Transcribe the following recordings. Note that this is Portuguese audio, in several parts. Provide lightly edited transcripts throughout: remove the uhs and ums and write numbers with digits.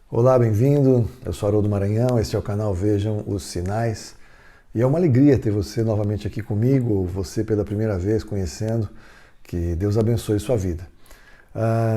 Olá, bem-vindo. Eu sou Haroldo Maranhão, este é o canal Vejam os Sinais. E é uma alegria ter você novamente aqui comigo, ou você pela primeira vez conhecendo. Que Deus abençoe sua vida.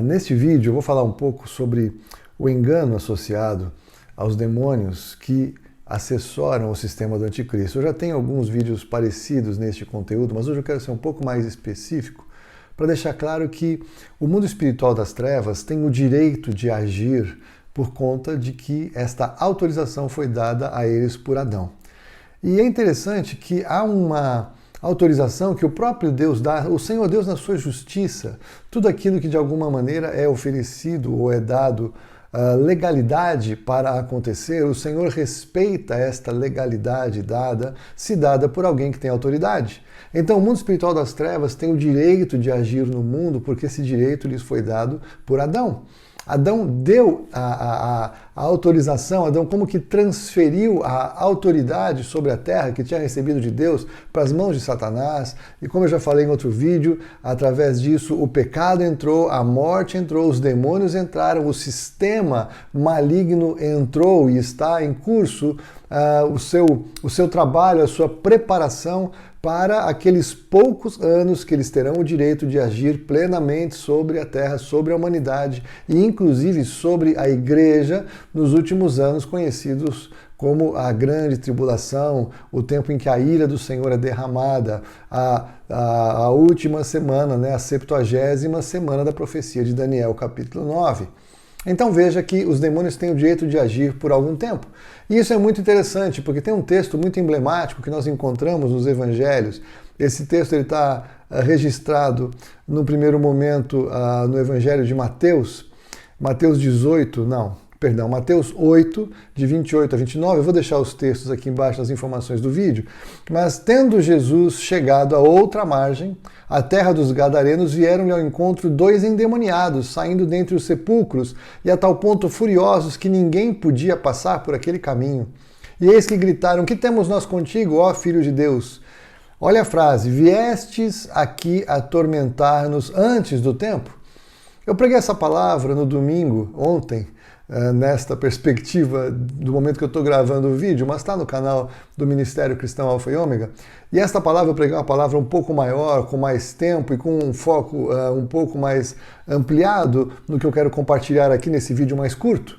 Neste vídeo eu vou falar um pouco sobre o engano associado aos demônios que assessoram o sistema do anticristo. Eu já tenho alguns vídeos parecidos neste conteúdo, mas hoje eu quero ser um pouco mais específico para deixar claro que o mundo espiritual das trevas tem o direito de agir por conta de que esta autorização foi dada a eles por Adão. E é interessante que há uma autorização que o próprio Deus dá, o Senhor Deus na sua justiça, tudo aquilo que de alguma maneira é oferecido ou é dado legalidade para acontecer, o Senhor respeita esta legalidade dada, se dada por alguém que tem autoridade. Então o mundo espiritual das trevas tem o direito de agir no mundo porque esse direito lhes foi dado por Adão. Adão deu a autorização, Adão como que transferiu a autoridade sobre a terra que tinha recebido de Deus para as mãos de Satanás. E como eu já falei em outro vídeo, através disso o pecado entrou, a morte entrou, os demônios entraram, o sistema maligno entrou e está em curso o seu trabalho, a sua preparação para aqueles poucos anos que eles terão o direito de agir plenamente sobre a terra, sobre a humanidade e inclusive sobre a igreja nos últimos anos conhecidos como a grande tribulação, o tempo em que a ira do Senhor é derramada, a última semana, né, a 70ª semana da profecia de Daniel, capítulo 9. Então veja que os demônios têm o direito de agir por algum tempo. E isso é muito interessante, porque tem um texto muito emblemático que nós encontramos nos evangelhos. Esse texto está registrado no primeiro momento no evangelho de Mateus, Mateus 8, de 28 a 29, eu vou deixar os textos aqui embaixo nas informações do vídeo, mas tendo Jesus chegado a outra margem, a terra dos Gadarenos, vieram-lhe ao encontro 2 endemoniados, saindo dentre os sepulcros, e a tal ponto furiosos que ninguém podia passar por aquele caminho. E eis que gritaram: que temos nós contigo, ó Filho de Deus? Olha a frase: viestes aqui atormentar-nos antes do tempo? Eu preguei essa palavra no domingo, ontem, nesta perspectiva do momento que eu estou gravando o vídeo, mas está no canal do Ministério Cristão Alfa e Ômega. E esta palavra eu preguei uma palavra um pouco maior, com mais tempo e com um foco um pouco mais ampliado no que eu quero compartilhar aqui nesse vídeo mais curto.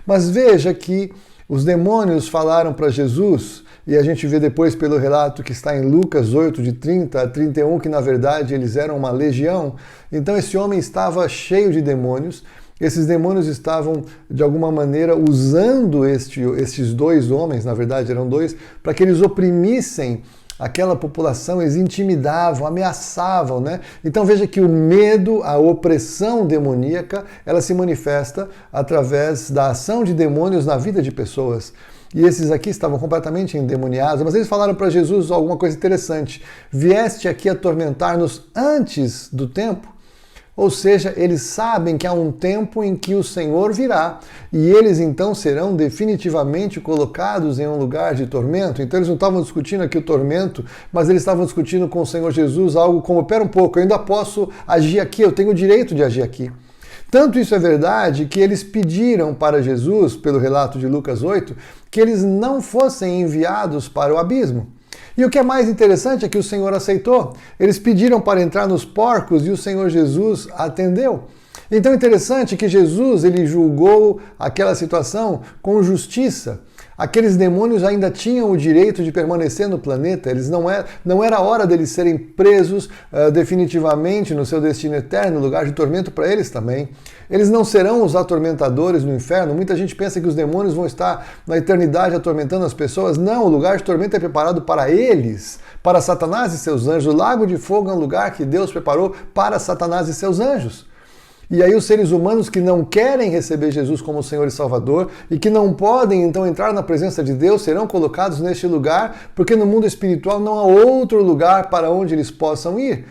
Mas veja que os demônios falaram para Jesus, e a gente vê depois pelo relato que está em Lucas 8, de 30 a 31, que na verdade eles eram uma legião. Então esse homem estava cheio de demônios. Esses demônios estavam, de alguma maneira, usando estes 2 homens, na verdade eram 2, para que eles oprimissem aquela população, eles intimidavam, ameaçavam, né? Então veja que o medo, a opressão demoníaca, ela se manifesta através da ação de demônios na vida de pessoas. E esses aqui estavam completamente endemoniados, mas eles falaram para Jesus alguma coisa interessante: vieste aqui atormentar-nos antes do tempo? Ou seja, eles sabem que há um tempo em que o Senhor virá e eles então serão definitivamente colocados em um lugar de tormento. Então eles não estavam discutindo aqui o tormento, mas eles estavam discutindo com o Senhor Jesus algo como: pera um pouco, eu ainda posso agir aqui, eu tenho o direito de agir aqui. Tanto isso é verdade que eles pediram para Jesus, pelo relato de Lucas 8, que eles não fossem enviados para o abismo. E o que é mais interessante é que o Senhor aceitou. Eles pediram para entrar nos porcos e o Senhor Jesus atendeu. Então é interessante que Jesus ele julgou aquela situação com justiça. Aqueles demônios ainda tinham o direito de permanecer no planeta, não era hora deles serem presos definitivamente no seu destino eterno, lugar de tormento para eles também. Eles não serão os atormentadores no inferno. Muita gente pensa que os demônios vão estar na eternidade atormentando as pessoas. Não, o lugar de tormento é preparado para eles, para Satanás e seus anjos. O lago de fogo é um lugar que Deus preparou para Satanás e seus anjos. E aí os seres humanos que não querem receber Jesus como Senhor e Salvador e que não podem então entrar na presença de Deus serão colocados neste lugar, porque no mundo espiritual não há outro lugar para onde eles possam ir.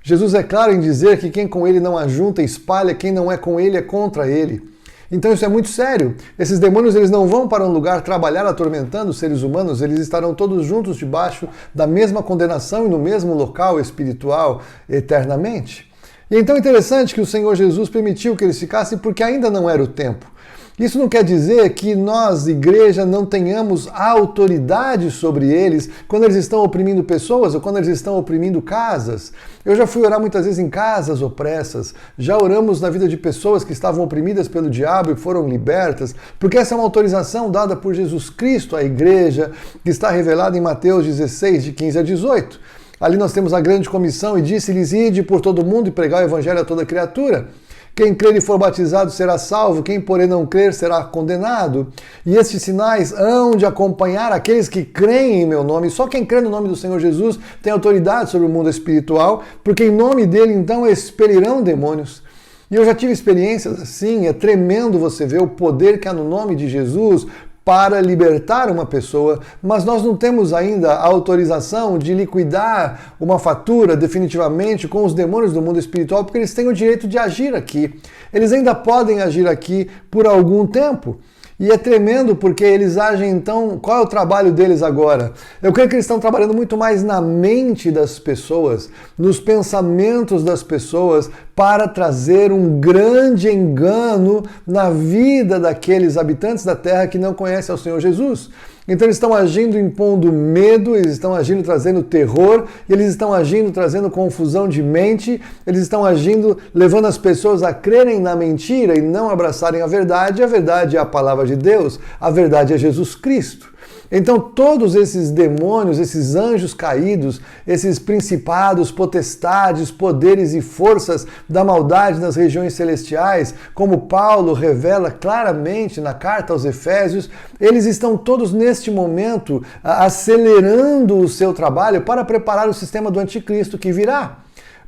Jesus é claro em dizer que quem com ele não ajunta espalha, quem não é com ele é contra ele. Então isso é muito sério. Esses demônios eles não vão para um lugar trabalhar atormentando os seres humanos, eles estarão todos juntos debaixo da mesma condenação e no mesmo local espiritual eternamente. E então é interessante que o Senhor Jesus permitiu que eles ficassem porque ainda não era o tempo. Isso não quer dizer que nós, igreja, não tenhamos autoridade sobre eles quando eles estão oprimindo pessoas ou quando eles estão oprimindo casas. Eu já fui orar muitas vezes em casas opressas, já oramos na vida de pessoas que estavam oprimidas pelo diabo e foram libertas, porque essa é uma autorização dada por Jesus Cristo à igreja, que está revelada em Mateus 16, de 15 a 18. Ali nós temos a grande comissão e disse-lhes: ide por todo mundo e pregar o evangelho a toda criatura. Quem crer e for batizado será salvo, quem porém não crer será condenado. E estes sinais hão de acompanhar aqueles que creem em meu nome. Só quem crê no nome do Senhor Jesus tem autoridade sobre o mundo espiritual, porque em nome dele então expelirão demônios. E eu já tive experiências assim, é tremendo você ver o poder que há no nome de Jesus para libertar uma pessoa, mas nós não temos ainda a autorização de liquidar uma fatura definitivamente com os demônios do mundo espiritual, porque eles têm o direito de agir aqui. Eles ainda podem agir aqui por algum tempo. E é tremendo porque eles agem então, qual é o trabalho deles agora? Eu creio que eles estão trabalhando muito mais na mente das pessoas, nos pensamentos das pessoas, para trazer um grande engano na vida daqueles habitantes da terra que não conhecem ao Senhor Jesus. Então eles estão agindo impondo medo, eles estão agindo trazendo terror, eles estão agindo trazendo confusão de mente, eles estão agindo levando as pessoas a crerem na mentira e não abraçarem a verdade. A verdade é a palavra de Deus, a verdade é Jesus Cristo. Então todos esses demônios, esses anjos caídos, esses principados, potestades, poderes e forças da maldade nas regiões celestiais, como Paulo revela claramente na carta aos Efésios, eles estão todos neste momento acelerando o seu trabalho para preparar o sistema do anticristo que virá.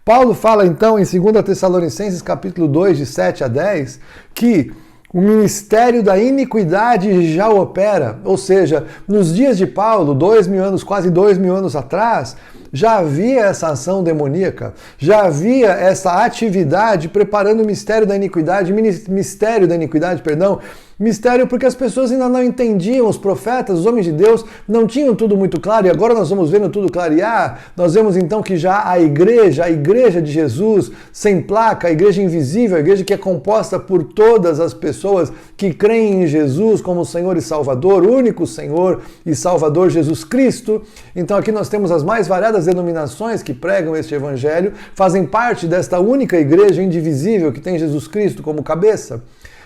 Paulo fala então em 2 Tessalonicenses capítulo 2, de 7 a 10, que o ministério da iniquidade já opera, ou seja, nos dias de Paulo, 2000 anos, quase 2000 anos atrás, já havia essa ação demoníaca, já havia essa atividade preparando o mistério da iniquidade, mistério porque as pessoas ainda não entendiam, os profetas, os homens de Deus não tinham tudo muito claro, e agora nós vamos vendo tudo clarear. Nós vemos então que já a igreja de Jesus, sem placa, a igreja invisível, a igreja que é composta por todas as pessoas que creem em Jesus como Senhor e Salvador, único Senhor e Salvador Jesus Cristo. Então aqui nós temos as mais variadas denominações que pregam este evangelho, fazem parte desta única igreja indivisível que tem Jesus Cristo como cabeça.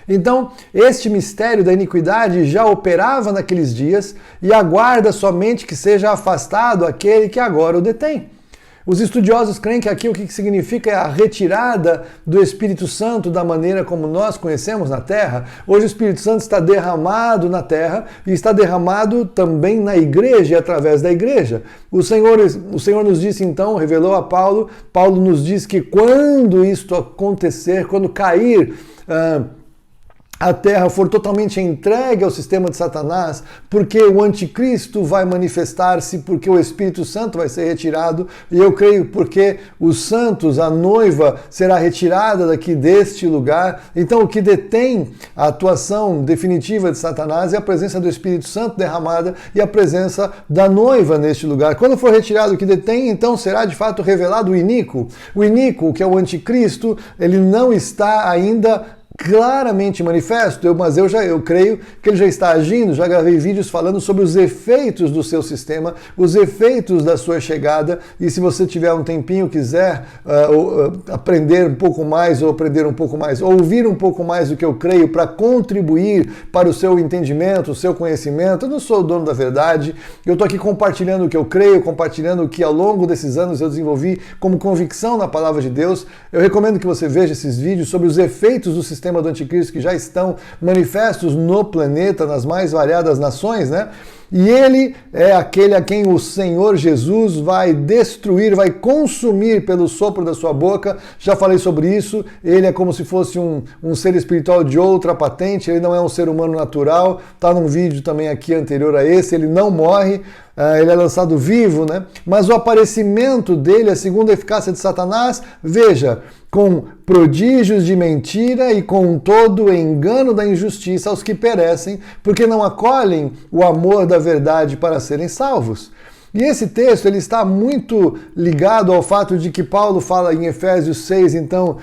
Então, este mistério da iniquidade já operava naqueles dias e aguarda somente que seja afastado aquele que agora o detém. Os estudiosos creem que aqui o que significa é a retirada do Espírito Santo da maneira como nós conhecemos na Terra. Hoje o Espírito Santo está derramado na Terra e está derramado também na igreja e através da igreja. O Senhor nos disse então, revelou a Paulo nos diz que quando isto acontecer, quando cair a terra for totalmente entregue ao sistema de Satanás, porque o anticristo vai manifestar-se, porque o Espírito Santo vai ser retirado, e eu creio porque os santos, a noiva, será retirada daqui deste lugar. Então o que detém a atuação definitiva de Satanás é a presença do Espírito Santo derramada e a presença da noiva neste lugar. Quando for retirado o que detém, então será de fato revelado o iníquo. O iníquo, que é o anticristo, ele não está ainda claramente manifesto, mas eu creio que ele já está agindo. Já gravei vídeos falando sobre os efeitos do seu sistema, os efeitos da sua chegada, e se você tiver um tempinho, quiser aprender um pouco mais, ou ouvir um pouco mais do que eu creio para contribuir para o seu entendimento, o seu conhecimento. Eu não sou o dono da verdade, eu estou aqui compartilhando o que eu creio, compartilhando o que ao longo desses anos eu desenvolvi como convicção na palavra de Deus. Eu recomendo que você veja esses vídeos sobre os efeitos do sistema do anticristo que já estão manifestos no planeta, nas mais variadas nações, né? E ele é aquele a quem o Senhor Jesus vai destruir, vai consumir pelo sopro da sua boca. Já falei sobre isso. Ele é como se fosse um ser espiritual de outra patente. Ele não é um ser humano natural. Está num vídeo também aqui anterior a esse. Ele não morre. Ele é lançado vivo, né? Mas o aparecimento dele, a segunda eficácia de Satanás, veja, com prodígios de mentira e com todo o engano da injustiça aos que perecem, porque não acolhem o amor da verdade para serem salvos. E esse texto ele está muito ligado ao fato de que Paulo fala em Efésios 6, então,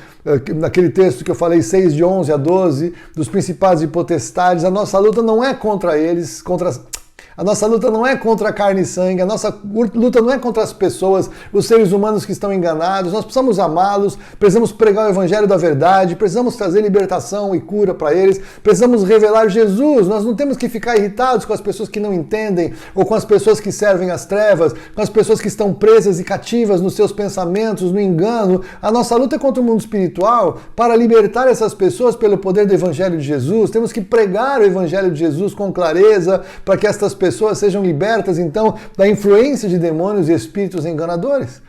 naquele texto que eu falei, 6 de 11 a 12, dos principados e potestades, a nossa luta não é contra eles, a nossa luta não é contra a carne e sangue, a nossa luta não é contra as pessoas, os seres humanos que estão enganados. Nós precisamos amá-los, precisamos pregar o evangelho da verdade, precisamos trazer libertação e cura para eles, precisamos revelar Jesus. Nós não temos que ficar irritados com as pessoas que não entendem, ou com as pessoas que servem às trevas, com as pessoas que estão presas e cativas nos seus pensamentos, no engano. A nossa luta é contra o mundo espiritual para libertar essas pessoas pelo poder do evangelho de Jesus. Temos que pregar o evangelho de Jesus com clareza para que estas pessoas sejam libertas, então, da influência de demônios e espíritos enganadores.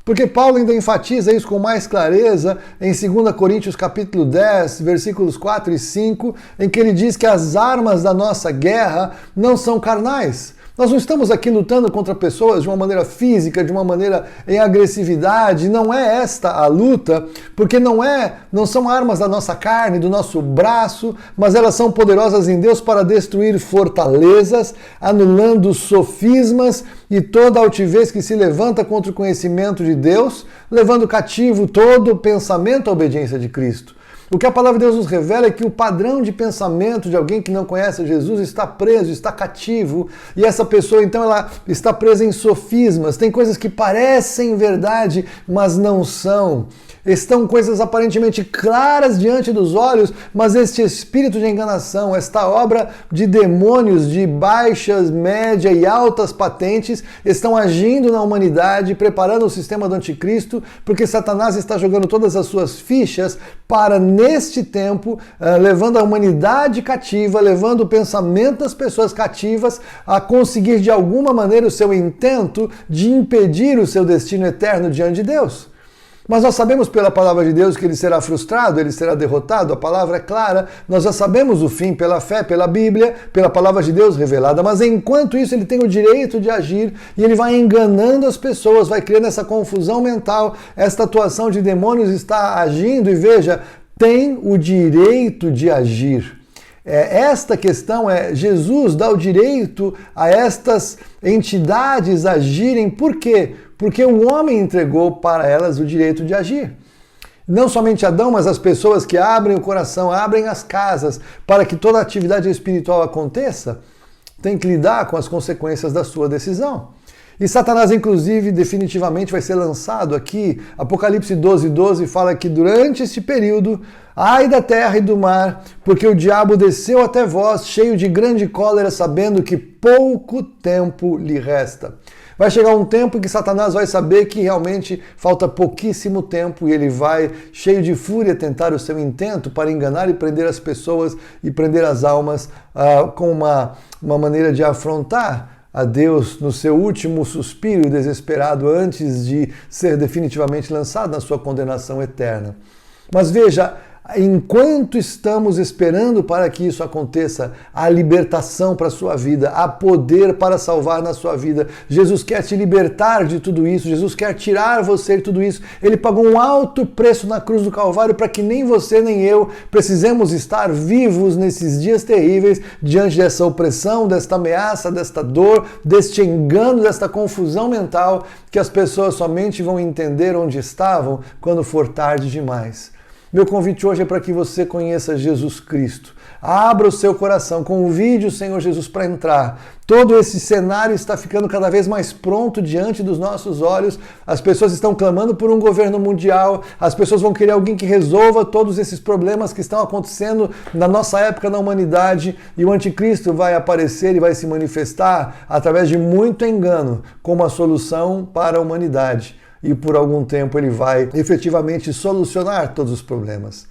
Porque Paulo ainda enfatiza isso com mais clareza em 2 Coríntios capítulo 10, versículos 4 e 5, em que ele diz que as armas da nossa guerra não são carnais. Nós não estamos aqui lutando contra pessoas de uma maneira física, de uma maneira em agressividade. Não é esta a luta, porque não são armas da nossa carne, do nosso braço, mas elas são poderosas em Deus para destruir fortalezas, anulando sofismas e toda altivez que se levanta contra o conhecimento de Deus, levando cativo todo o pensamento à obediência de Cristo. O que a palavra de Deus nos revela é que o padrão de pensamento de alguém que não conhece Jesus está preso, está cativo, e essa pessoa então ela está presa em sofismas, tem coisas que parecem verdade, mas não são. Estão coisas aparentemente claras diante dos olhos, mas este espírito de enganação, esta obra de demônios de baixas, média e altas patentes estão agindo na humanidade, preparando o sistema do anticristo, porque Satanás está jogando todas as suas fichas para, neste tempo, levando a humanidade cativa, levando o pensamento das pessoas cativas a conseguir de alguma maneira o seu intento de impedir o seu destino eterno diante de Deus. Mas nós sabemos pela palavra de Deus que ele será frustrado, ele será derrotado, a palavra é clara, nós já sabemos o fim pela fé, pela Bíblia, pela palavra de Deus revelada, mas enquanto isso ele tem o direito de agir e ele vai enganando as pessoas, vai criando essa confusão mental, esta atuação de demônios está agindo e veja, tem o direito de agir. Esta questão Jesus dá o direito a estas entidades agirem, por quê? Porque o homem entregou para elas o direito de agir. Não somente Adão, mas as pessoas que abrem o coração, abrem as casas para que toda atividade espiritual aconteça, têm que lidar com as consequências da sua decisão. E Satanás, inclusive, definitivamente vai ser lançado aqui. Apocalipse 12:12 fala que durante este período, ai da terra e do mar, porque o diabo desceu até vós, cheio de grande cólera, sabendo que pouco tempo lhe resta. Vai chegar um tempo em que Satanás vai saber que realmente falta pouquíssimo tempo e ele vai, cheio de fúria, tentar o seu intento para enganar e prender as pessoas e prender as almas com uma maneira de afrontar a Deus no seu último suspiro desesperado antes de ser definitivamente lançado na sua condenação eterna. Mas veja, enquanto estamos esperando para que isso aconteça, há libertação para a sua vida, há poder para salvar na sua vida. Jesus quer te libertar de tudo isso, Jesus quer tirar você de tudo isso. Ele pagou um alto preço na cruz do Calvário para que nem você nem eu precisemos estar vivos nesses dias terríveis, diante dessa opressão, desta ameaça, desta dor, deste engano, desta confusão mental, que as pessoas somente vão entender onde estavam quando for tarde demais. Meu convite hoje é para que você conheça Jesus Cristo. Abra o seu coração, convide o Senhor Jesus para entrar. Todo esse cenário está ficando cada vez mais pronto diante dos nossos olhos. As pessoas estão clamando por um governo mundial. As pessoas vão querer alguém que resolva todos esses problemas que estão acontecendo na nossa época na humanidade. E o anticristo vai aparecer e vai se manifestar através de muito engano como a solução para a humanidade. E por algum tempo ele vai efetivamente solucionar todos os problemas.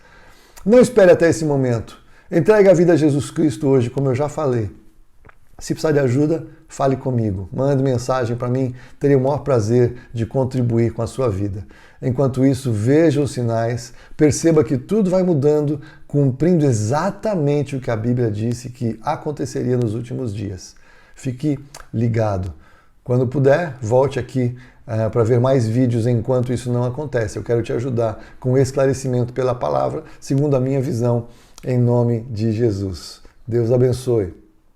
Não espere até esse momento. Entregue a vida a Jesus Cristo hoje, como eu já falei. Se precisar de ajuda, fale comigo. Mande mensagem para mim. Terei o maior prazer de contribuir com a sua vida. Enquanto isso, veja os sinais, perceba que tudo vai mudando, cumprindo exatamente o que a Bíblia disse que aconteceria nos últimos dias. Fique ligado. Quando puder, volte aqui para ver mais vídeos enquanto isso não acontece. Eu quero te ajudar com esclarecimento pela palavra, segundo a minha visão, em nome de Jesus. Deus abençoe.